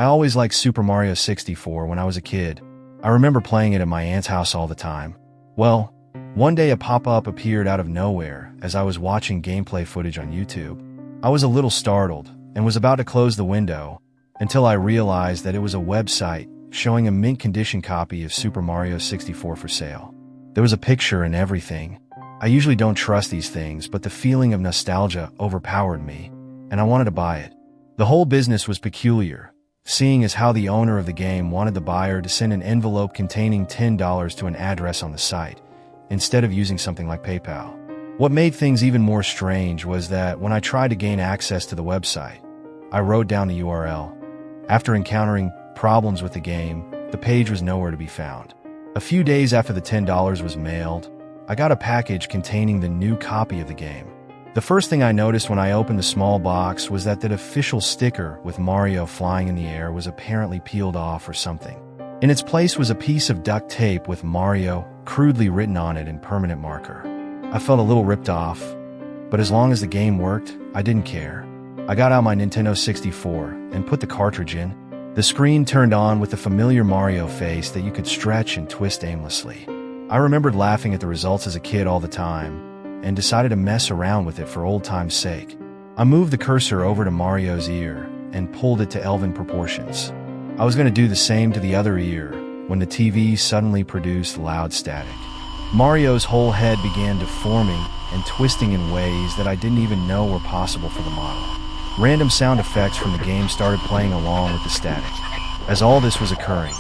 I always liked Super Mario 64 when I was a kid. I remember playing it at my aunt's house all the time. Well, one day a pop-up appeared out of nowhere as I was watching gameplay footage on YouTube. I was a little startled and was about to close the window until I realized that it was a website showing a mint condition copy of Super Mario 64 for sale. There was a picture and everything. I usually don't trust these things, but the feeling of nostalgia overpowered me, and I wanted to buy it. The whole business was peculiar, seeing as how the owner of the game wanted the buyer to send an envelope containing $10 to an address on the site, instead of using something like PayPal. What made things even more strange was that when I tried to gain access to the website, I wrote down the URL. After encountering problems with the game, the page was nowhere to be found. A few days after the $10 was mailed, I got a package containing the new copy of the game. The first thing I noticed when I opened the small box was that the official sticker with Mario flying in the air was apparently peeled off or something. In its place was a piece of duct tape with Mario crudely written on it in permanent marker. I felt a little ripped off, but as long as the game worked, I didn't care. I got out my Nintendo 64 and put the cartridge in. The screen turned on with the familiar Mario face that you could stretch and twist aimlessly. I remembered laughing at the results as a kid all the time, and decided to mess around with it for old time's sake. I moved the cursor over to Mario's ear and pulled it to elven proportions. I was going to do the same to the other ear when the TV suddenly produced loud static. Mario's whole head began deforming and twisting in ways that I didn't even know were possible for the model. Random sound effects from the game started playing along with the static. As all this was occurring,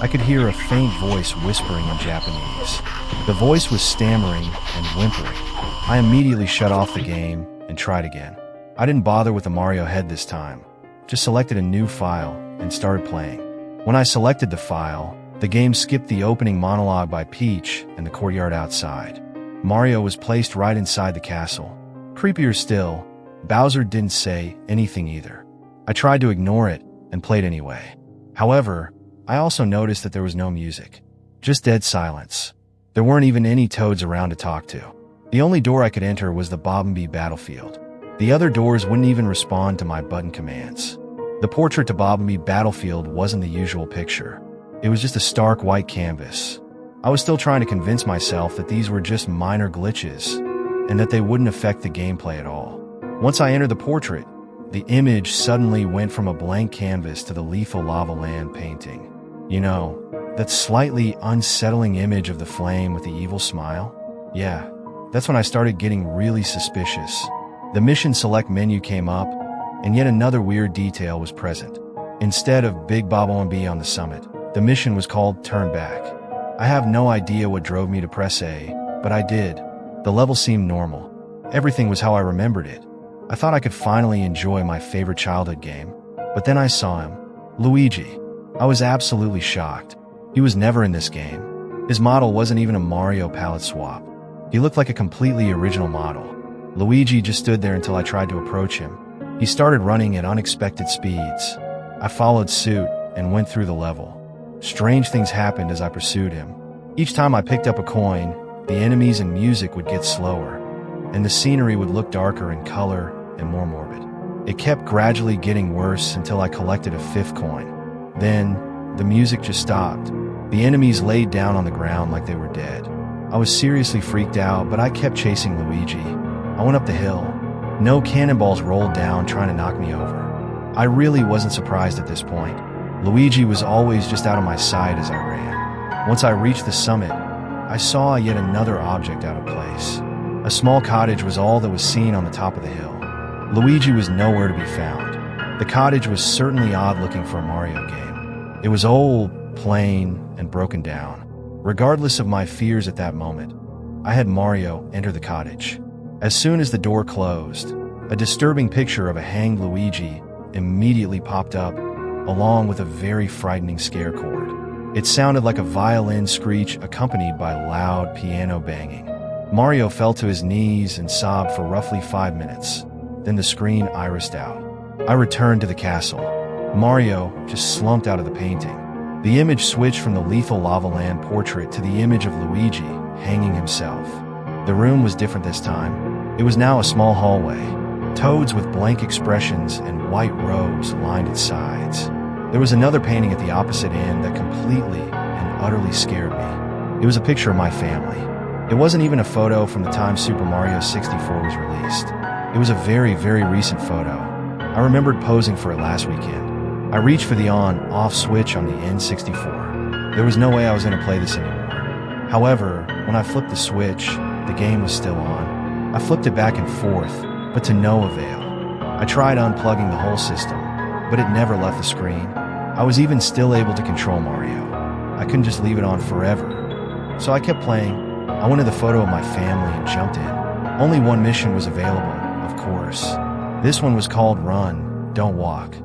I could hear a faint voice whispering in Japanese. The voice was stammering and whimpering. I immediately shut off the game and tried again. I didn't bother with the Mario head this time, just selected a new file and started playing. When I selected the file, the game skipped the opening monologue by Peach and the courtyard outside. Mario was placed right inside the castle. Creepier still, Bowser didn't say anything either. I tried to ignore it and played anyway. However, I also noticed that there was no music, just dead silence. There weren't even any toads around to talk to. The only door I could enter was the Bob&B battlefield. The other doors wouldn't even respond to my button commands. The portrait to Bob&B battlefield wasn't the usual picture. It was just a stark white canvas. I was still trying to convince myself that these were just minor glitches and that they wouldn't affect the gameplay at all. Once I entered the portrait, the image suddenly went from a blank canvas to the lethal lava land painting. You know, that slightly unsettling image of the flame with the evil smile? Yeah, that's when I started getting really suspicious. The mission select menu came up, and yet another weird detail was present. Instead of Big Bob&B on the summit, the mission was called Turn Back. I have no idea what drove me to press A, but I did. The level seemed normal. Everything was how I remembered it. I thought I could finally enjoy my favorite childhood game, but then I saw him, Luigi. I was absolutely shocked. He was never in this game. His model wasn't even a Mario palette swap. He looked like a completely original model. Luigi just stood there until I tried to approach him. He started running at unexpected speeds. I followed suit and went through the level. Strange things happened as I pursued him. Each time I picked up a coin, the enemies and music would get slower, and the scenery would look darker in color and more morbid. It kept gradually getting worse until I collected a fifth coin. Then, the music just stopped. The enemies laid down on the ground like they were dead. I was seriously freaked out, but I kept chasing Luigi. I went up the hill. No cannonballs rolled down trying to knock me over. I really wasn't surprised at this point. Luigi was always just out of my sight as I ran. Once I reached the summit, I saw yet another object out of place. A small cottage was all that was seen on the top of the hill. Luigi was nowhere to be found. The cottage was certainly odd looking for a Mario game. It was old, plain, and broken down. Regardless of my fears at that moment, I had Mario enter the cottage. As soon as the door closed, a disturbing picture of a hanged Luigi immediately popped up, along with a very frightening scare chord. It sounded like a violin screech accompanied by loud piano banging. Mario fell to his knees and sobbed for roughly 5 minutes. Then the screen irised out. I returned to the castle. Mario just slumped out of the painting. The image switched from the lethal lava land portrait to the image of Luigi hanging himself. The room was different this time. It was now a small hallway. Toads with blank expressions and white robes lined its sides. There was another painting at the opposite end that completely and utterly scared me. It was a picture of my family. It wasn't even a photo from the time Super Mario 64 was released. It was a very, very recent photo. I remembered posing for it last weekend. I reached for the on-off switch on the N64. There was no way I was going to play this anymore. However, when I flipped the switch, the game was still on. I flipped it back and forth, but to no avail. I tried unplugging the whole system, but it never left the screen. I was even still able to control Mario. I couldn't just leave it on forever. So I kept playing. I wanted the photo of my family and jumped in. Only one mission was available, of course. This one was called Run, Don't Walk.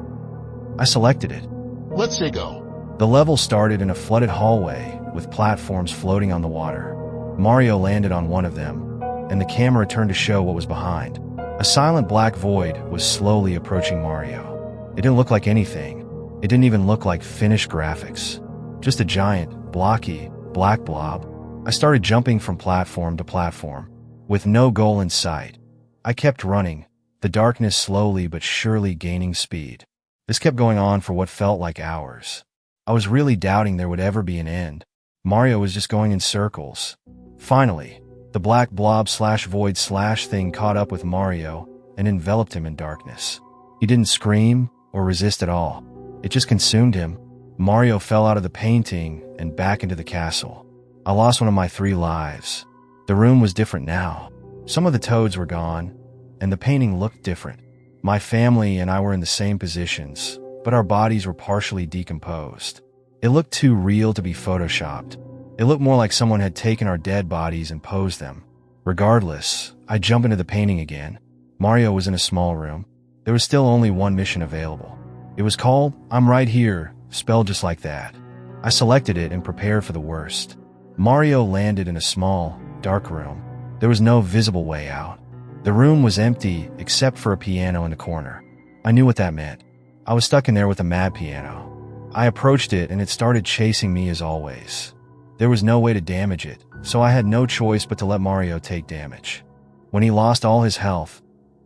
I selected it. Let's say go. The level started in a flooded hallway with platforms floating on the water. Mario landed on one of them, and the camera turned to show what was behind. A silent black void was slowly approaching Mario. It didn't look like anything. It didn't even look like finished graphics. Just a giant, blocky, black blob. I started jumping from platform to platform, with no goal in sight. I kept running, the darkness slowly but surely gaining speed. This kept going on for what felt like hours. I was really doubting there would ever be an end. Mario was just going in circles. Finally, the black blob/void/thing caught up with Mario and enveloped him in darkness. He didn't scream or resist at all. It just consumed him. Mario fell out of the painting and back into the castle. I lost one of my 3 lives. The room was different now. Some of the toads were gone, and the painting looked different. My family and I were in the same positions, but our bodies were partially decomposed. It looked too real to be photoshopped. It looked more like someone had taken our dead bodies and posed them. Regardless, I jumped into the painting again. Mario was in a small room. There was still only one mission available. It was called I'm Right Here, spelled just like that. I selected it and prepared for the worst. Mario landed in a small, dark room. There was no visible way out. The room was empty except for a piano in the corner. I knew what that meant. I was stuck in there with a mad piano. I approached it and it started chasing me as always. There was no way to damage it, so I had no choice but to let Mario take damage. When he lost all his health,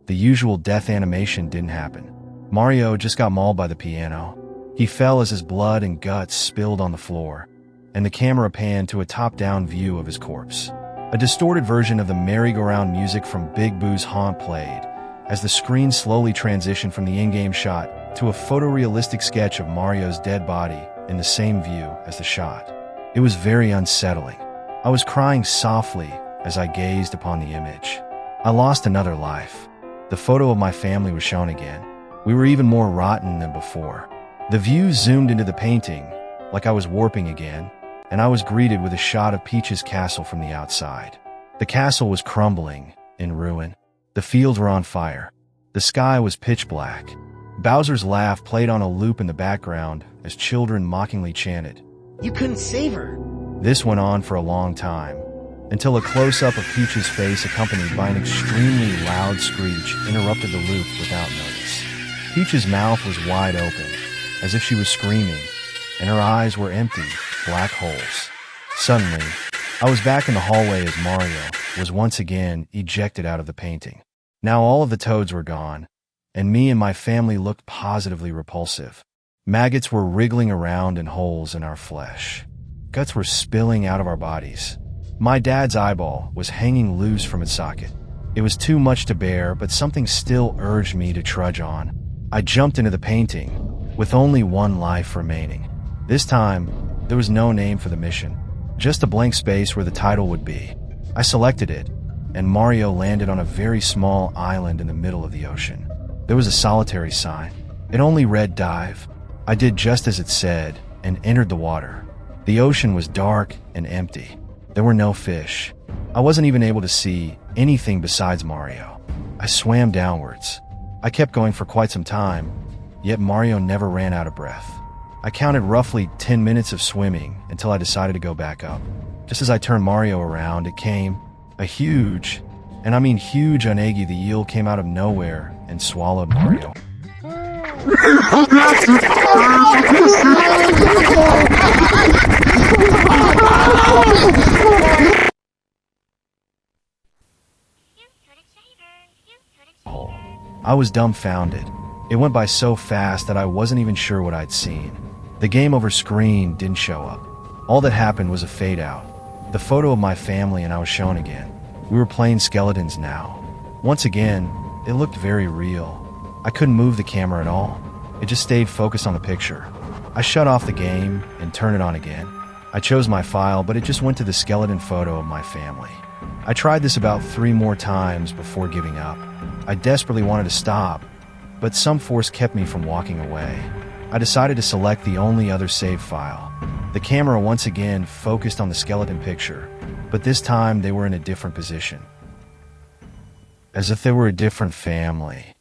the usual death animation didn't happen. Mario just got mauled by the piano. He fell as his blood and guts spilled on the floor, and the camera panned to a top-down view of his corpse. A distorted version of the merry-go-round music from Big Boo's Haunt played, as the screen slowly transitioned from the in-game shot to a photorealistic sketch of Mario's dead body in the same view as the shot. It was very unsettling. I was crying softly as I gazed upon the image. I lost another life. The photo of my family was shown again. We were even more rotten than before. The view zoomed into the painting, like I was warping again, and I was greeted with a shot of Peach's castle from the outside. The castle was crumbling, in ruin. The fields were on fire. The sky was pitch black. Bowser's laugh played on a loop in the background as children mockingly chanted, "You couldn't save her." This went on for a long time, until a close-up of Peach's face accompanied by an extremely loud screech interrupted the loop without notice. Peach's mouth was wide open, as if she was screaming, and her eyes were empty, black holes. Suddenly, I was back in the hallway as Mario was once again ejected out of the painting. Now all of the toads were gone, and me and my family looked positively repulsive. Maggots were wriggling around in holes in our flesh. Guts were spilling out of our bodies. My dad's eyeball was hanging loose from its socket. It was too much to bear, but something still urged me to trudge on. I jumped into the painting, with only one life remaining. This time, there was no name for the mission, just a blank space where the title would be. I selected it, and Mario landed on a very small island in the middle of the ocean. There was a solitary sign. It only read dive. I did just as it said, and entered the water. The ocean was dark and empty. There were no fish. I wasn't even able to see anything besides Mario. I swam downwards. I kept going for quite some time, yet Mario never ran out of breath. I counted roughly 10 minutes of swimming until I decided to go back up. Just as I turned Mario around, it came. A huge, and I mean huge Unagi the eel came out of nowhere and swallowed Mario. I was dumbfounded. It went by so fast that I wasn't even sure what I'd seen. The game over screen didn't show up. All that happened was a fade out. The photo of my family and I was shown again. We were playing skeletons now. Once again, it looked very real. I couldn't move the camera at all. It just stayed focused on the picture. I shut off the game and turned it on again. I chose my file, but it just went to the skeleton photo of my family. I tried this about 3 more times before giving up. I desperately wanted to stop, but some force kept me from walking away. I decided to select the only other save file. The camera once again focused on the skeleton picture, but this time they were in a different position. As if they were a different family.